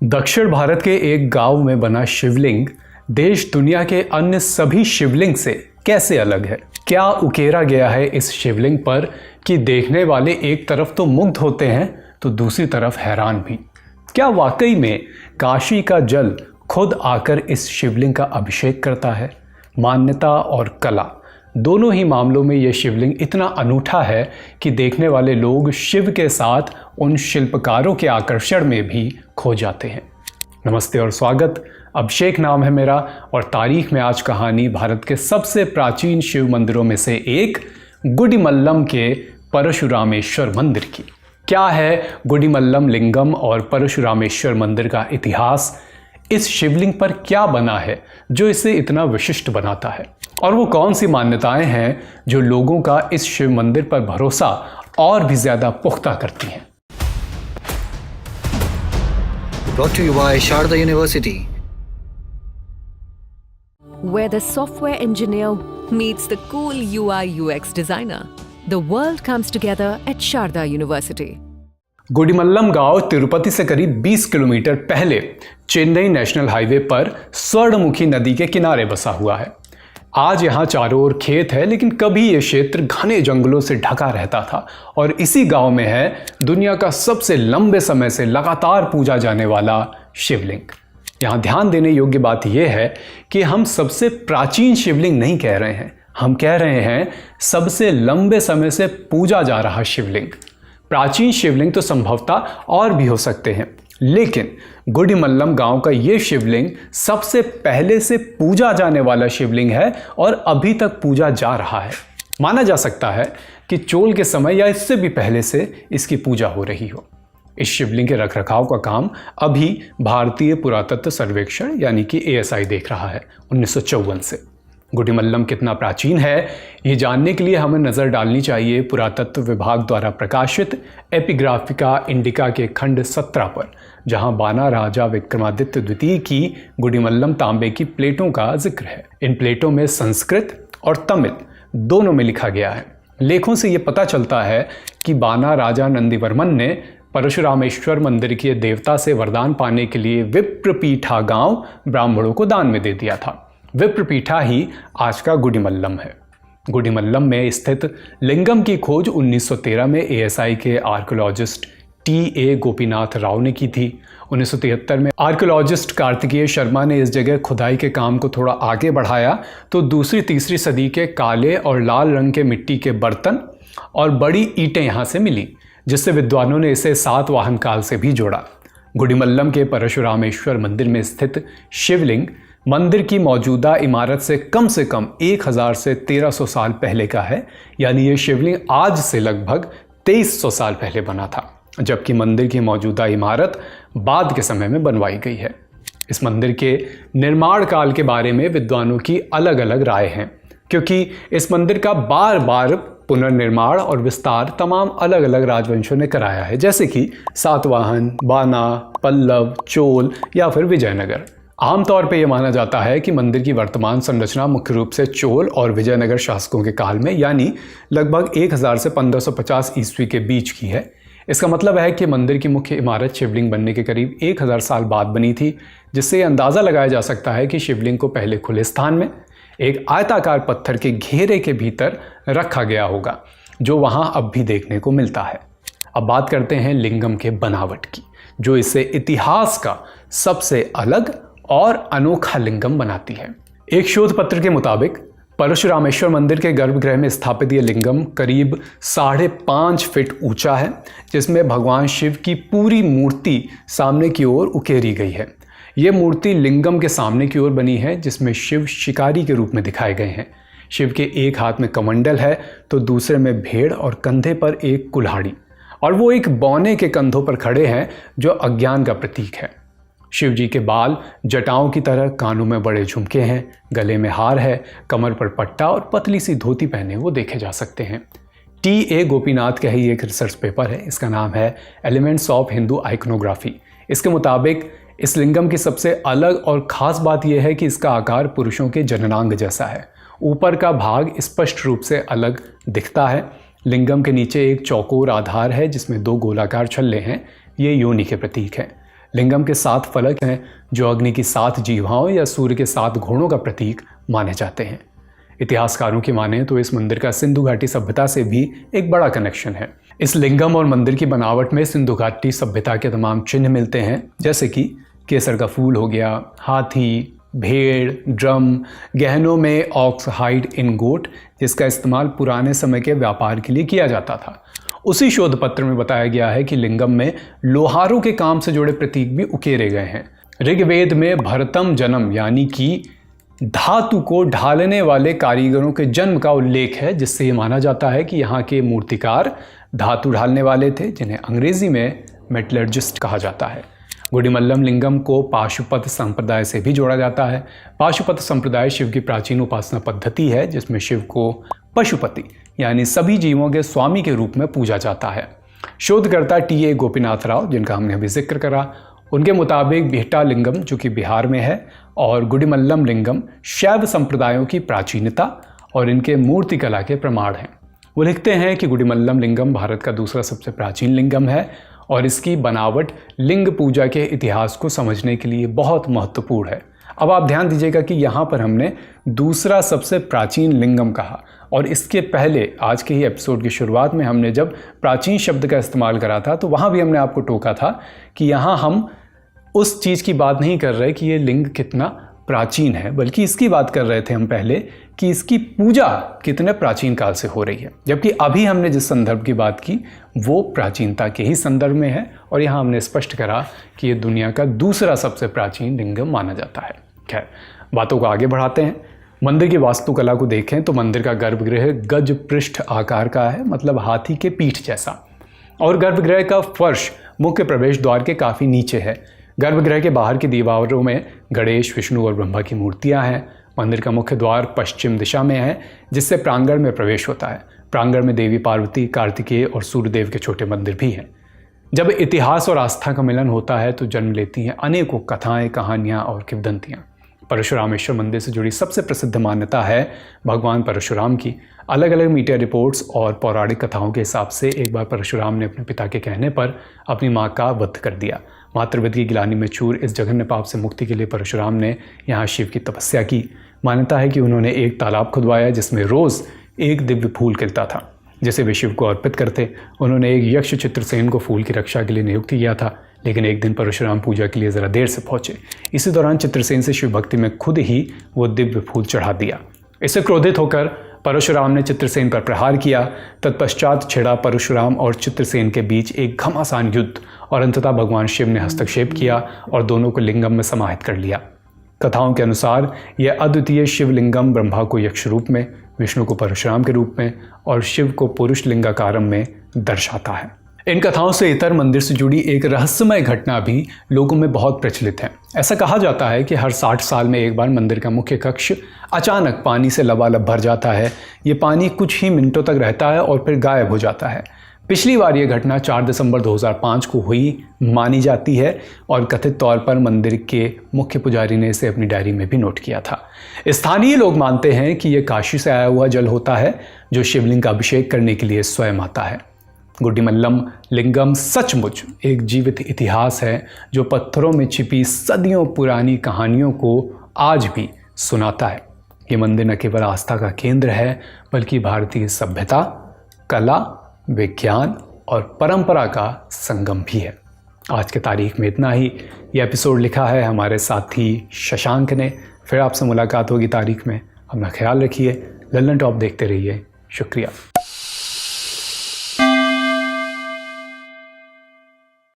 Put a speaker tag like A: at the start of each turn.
A: दक्षिण भारत के एक गांव में बना शिवलिंग देश दुनिया के अन्य सभी शिवलिंग से कैसे अलग है? क्या उकेरा गया है इस शिवलिंग पर कि देखने वाले एक तरफ तो मुग्ध होते हैं तो दूसरी तरफ हैरान भी। क्या वाकई में काशी का जल खुद आकर इस शिवलिंग का अभिषेक करता है? मान्यता और कला दोनों ही मामलों में यह शिवलिंग इतना अनूठा है कि देखने वाले लोग शिव के साथ उन शिल्पकारों के आकर्षण में भी खो जाते हैं। नमस्ते और स्वागत। अभिषेक नाम है मेरा और तारीख में आज कहानी भारत के सबसे प्राचीन शिव मंदिरों में से एक गुडिमल्लम के परशुरामेश्वर मंदिर की। क्या है गुडिमल्लम लिंगम और परशुरामेश्वर मंदिर का इतिहास? इस शिवलिंग पर क्या बना है जो इसे इतना विशिष्ट बनाता है, और वो कौन सी मान्यताएं हैं जो लोगों का इस शिव मंदिर पर भरोसा और भी ज्यादा पुख्ता करती हैं।
B: Brought to you by Sharda University,
C: where the software engineer meets the cool UI UX designer. The world comes together at Sharda University.
A: गुडिमल्लम गांव तिरुपति से करीब 20 किलोमीटर पहले चेन्नई नेशनल हाईवे पर स्वर्णमुखी नदी के किनारे बसा हुआ है। आज यहाँ चारों ओर खेत है, लेकिन कभी ये क्षेत्र घने जंगलों से ढका रहता था और इसी गांव में है दुनिया का सबसे लंबे समय से लगातार पूजा जाने वाला शिवलिंग। यहाँ ध्यान देने योग्य बात यह है कि हम सबसे प्राचीन शिवलिंग नहीं कह रहे हैं, हम कह रहे हैं सबसे लंबे समय से पूजा जा रहा शिवलिंग। प्राचीन शिवलिंग तो संभवतः और भी हो सकते हैं, लेकिन गुडिमल्लम गांव का ये शिवलिंग सबसे पहले से पूजा जाने वाला शिवलिंग है और अभी तक पूजा जा रहा है। माना जा सकता है कि चोल के समय या इससे भी पहले से इसकी पूजा हो रही हो। इस शिवलिंग के रखरखाव का काम अभी भारतीय पुरातत्व सर्वेक्षण यानी कि ASI देख रहा है 1954 से। गुडिमल्लम कितना प्राचीन है ये जानने के लिए हमें नज़र डालनी चाहिए पुरातत्व विभाग द्वारा प्रकाशित एपिग्राफिका इंडिका के खंड 17 पर, जहां बाना राजा विक्रमादित्य द्वितीय की गुडिमल्लम तांबे की प्लेटों का जिक्र है। इन प्लेटों में संस्कृत और तमिल दोनों में लिखा गया है। लेखों से ये पता चलता है कि बाना राजा नंदीवर्मन ने परशुरामेश्वर मंदिर के देवता से वरदान पाने के लिए विप्रपीठा गांव ब्राह्मणों को दान में दे दिया था। विप्रपीठा ही आज का गुडिमल्लम है। गुडिमल्लम में स्थित लिंगम की खोज 1913 में ASI के आर्कियोलॉजिस्ट TA गोपीनाथ राव ने की थी। 1973 में आर्कियोलॉजिस्ट कार्तिकेय शर्मा ने इस जगह खुदाई के काम को थोड़ा आगे बढ़ाया तो दूसरी तीसरी सदी के काले और लाल रंग के मिट्टी के बर्तन और बड़ी ईंटें यहाँ से मिली, जिससे विद्वानों ने इसे सातवाहन काल से भी जोड़ा। गुडिमल्लम के परशुरामेश्वर मंदिर में स्थित शिवलिंग मंदिर की मौजूदा इमारत से कम 1000 से 1300 साल पहले का है, यानी ये शिवलिंग आज से लगभग 2300 साल पहले बना था, जबकि मंदिर की मौजूदा इमारत बाद के समय में बनवाई गई है। इस मंदिर के निर्माण काल के बारे में विद्वानों की अलग अलग राय हैं, क्योंकि इस मंदिर का बार बार पुनर्निर्माण और विस्तार तमाम अलग अलग राजवंशों ने कराया है, जैसे कि सातवाहन, बाना, पल्लव, चोल या फिर विजयनगर। आमतौर पर यह माना जाता है कि मंदिर की वर्तमान संरचना मुख्य रूप से चोल और विजयनगर शासकों के काल में यानी लगभग 1000 से 1550 ईस्वी के बीच की है। इसका मतलब है कि मंदिर की मुख्य इमारत शिवलिंग बनने के करीब 1000 साल बाद बनी थी, जिससे अंदाज़ा लगाया जा सकता है कि शिवलिंग को पहले खुले स्थान में एक आयताकार पत्थर के घेरे के भीतर रखा गया होगा, जो वहाँ अब भी देखने को मिलता है। अब बात करते हैं लिंगम के बनावट की, जो इसे इतिहास का सबसे अलग और अनोखा लिंगम बनाती है। एक शोध पत्र के मुताबिक परशुरामेश्वर मंदिर के गर्भगृह में स्थापित यह लिंगम करीब 5.5 फीट ऊंचा है, जिसमें भगवान शिव की पूरी मूर्ति सामने की ओर उकेरी गई है। यह मूर्ति लिंगम के सामने की ओर बनी है, जिसमें शिव शिकारी के रूप में दिखाए गए हैं। शिव के एक हाथ में कमंडल है तो दूसरे में भेड़ और कंधे पर एक कुल्हाड़ी, और वो एक बौने के कंधों पर खड़े हैं जो अज्ञान का प्रतीक है। शिव जी के बाल जटाओं की तरह, कानों में बड़े झुमके हैं, गले में हार है, कमर पर पट्टा और पतली सी धोती पहने वो देखे जा सकते हैं। TA गोपीनाथ का ही एक रिसर्च पेपर है, इसका नाम है एलिमेंट्स ऑफ हिंदू आइकोनोग्राफी। इसके मुताबिक इस लिंगम की सबसे अलग और ख़ास बात यह है कि इसका आकार पुरुषों के जननांग जैसा है। ऊपर का भाग स्पष्ट रूप से अलग दिखता है। लिंगम के नीचे एक चौकोर आधार है जिसमें 2 गोलाकार छल्ले हैं, ये योनि के प्रतीक हैं। लिंगम के 7 फलक हैं जो अग्नि की 7 जीवाओं या सूर्य के 7 घोड़ों का प्रतीक माने जाते हैं। इतिहासकारों की माने तो इस मंदिर का सिंधु घाटी सभ्यता से भी एक बड़ा कनेक्शन है। इस लिंगम और मंदिर की बनावट में सिंधु घाटी सभ्यता के तमाम चिन्ह मिलते हैं, जैसे कि केसर का फूल हो गया, हाथी, भेड़, ड्रम, गहनों में ऑक्स हाइड इन गोट, जिसका इस्तेमाल पुराने समय के व्यापार के लिए किया जाता था। उसी शोध पत्र में बताया गया है कि लिंगम में लोहारों के काम से जुड़े प्रतीक भी उकेरे गए हैं। ऋग्वेद में भरतम जन्म यानी कि धातु को ढालने वाले कारीगरों के जन्म का उल्लेख है, जिससे ये माना जाता है कि यहाँ के मूर्तिकार धातु ढालने वाले थे, जिन्हें अंग्रेजी में मेटलर्जिस्ट कहा जाता है। गुडिमल्लम लिंगम को पाशुपत संप्रदाय से भी जोड़ा जाता है। पाशुपत संप्रदाय शिव की प्राचीन उपासना पद्धति है, जिसमें शिव को पशुपति यानी सभी जीवों के स्वामी के रूप में पूजा जाता है। शोधकर्ता टी.ए. गोपीनाथ राव, जिनका हमने अभी जिक्र करा, उनके मुताबिक बिहटा लिंगम जो कि बिहार में है और गुडिमल्लम लिंगम शैव संप्रदायों की प्राचीनता और इनके मूर्ति कला के प्रमाण हैं। वो लिखते हैं कि गुडिमल्लम लिंगम भारत का दूसरा सबसे प्राचीन लिंगम है और इसकी बनावट लिंग पूजा के इतिहास को समझने के लिए बहुत महत्वपूर्ण है। अब आप ध्यान दीजिएगा कि यहाँ पर हमने दूसरा सबसे प्राचीन लिंगम कहा और इसके पहले आज के ही एपिसोड की शुरुआत में हमने जब प्राचीन शब्द का इस्तेमाल करा था तो वहाँ भी हमने आपको टोका था कि यहाँ हम उस चीज़ की बात नहीं कर रहे कि ये लिंग कितना प्राचीन है, बल्कि इसकी बात कर रहे थे हम पहले कि इसकी पूजा कितने प्राचीन काल से हो रही है। जबकि अभी हमने जिस संदर्भ की बात की वो प्राचीनता के ही संदर्भ में है और यहाँ हमने स्पष्ट करा कि ये दुनिया का दूसरा सबसे प्राचीन लिंगम माना जाता है। खैर, बातों को आगे बढ़ाते हैं। मंदिर की वास्तुकला को देखें तो मंदिर का गर्भगृह गज पृष्ठ आकार का है, मतलब हाथी के पीठ जैसा, और गर्भगृह का फर्श मुख्य प्रवेश द्वार के काफ़ी नीचे है। गर्भगृह के बाहर की दीवारों में गणेश, विष्णु और ब्रह्मा की मूर्तियां हैं। मंदिर का मुख्य द्वार पश्चिम दिशा में है, जिससे प्रांगण में प्रवेश होता है। प्रांगण में देवी पार्वती, कार्तिकेय और सूर्यदेव के छोटे मंदिर भी हैं। जब इतिहास और आस्था का मिलन होता है तो जन्म लेती हैं अनेकों कथाएं, कहानियां और किंवदंतियां। परशुरामेश्वर मंदिर से जुड़ी सबसे प्रसिद्ध मान्यता है भगवान परशुराम की। अलग अलग मीडिया रिपोर्ट्स और पौराणिक कथाओं के हिसाब से एक बार परशुराम ने अपने पिता के कहने पर अपनी मां का वध कर दिया। मातृवध की गिलानी में चूर इस जघन्य पाप से मुक्ति के लिए परशुराम ने यहाँ शिव की तपस्या की। मान्यता है कि उन्होंने एक तालाब खुदवाया जिसमें रोज़ एक दिव्य फूल खिलता था, जिसे वे शिव को अर्पित करते। उन्होंने एक यक्ष चित्रसेन को फूल की रक्षा के लिए नियुक्त किया था, लेकिन एक दिन परशुराम पूजा के लिए ज़रा देर से पहुँचे। इसी दौरान चित्रसेन से शिव भक्ति में खुद ही वो दिव्य फूल चढ़ा दिया। इससे क्रोधित होकर परशुराम ने चित्रसेन पर प्रहार किया। तत्पश्चात छिड़ा परशुराम और चित्रसेन के बीच एक घमासान युद्ध और अंततः भगवान शिव ने हस्तक्षेप किया और दोनों को लिंगम में समाहित कर लिया। कथाओं के अनुसार यह अद्वितीय शिवलिंगम ब्रह्मा को यक्ष रूप में, विष्णु को परशुराम के रूप में और शिव को पुरुष लिंगाकारम में दर्शाता है। इन कथाओं से इतर मंदिर से जुड़ी एक रहस्यमय घटना भी लोगों में बहुत प्रचलित है। ऐसा कहा जाता है कि हर 60 साल में एक बार मंदिर का मुख्य कक्ष अचानक पानी से लबालब भर जाता है। ये पानी कुछ ही मिनटों तक रहता है और फिर गायब हो जाता है। पिछली बार ये घटना 4 दिसंबर 2005 को हुई मानी जाती है और कथित तौर पर मंदिर के मुख्य पुजारी ने इसे अपनी डायरी में भी नोट किया था। स्थानीय लोग मानते हैं कि यह काशी से आया हुआ जल होता है जो शिवलिंग का अभिषेक करने के लिए स्वयं आता है। गुडिमल्लम लिंगम सचमुच एक जीवित इतिहास है जो पत्थरों में छिपी सदियों पुरानी कहानियों को आज भी सुनाता है। ये मंदिर न केवल आस्था का केंद्र है बल्कि भारतीय सभ्यता, कला, विज्ञान और परंपरा का संगम भी है। आज के तारीख में इतना ही। यह एपिसोड लिखा है हमारे साथी शशांक ने। फिर आपसे मुलाकात होगी तारीख में। अपना ख्याल रखिए। लल्लन टॉप देखते रहिए। शुक्रिया।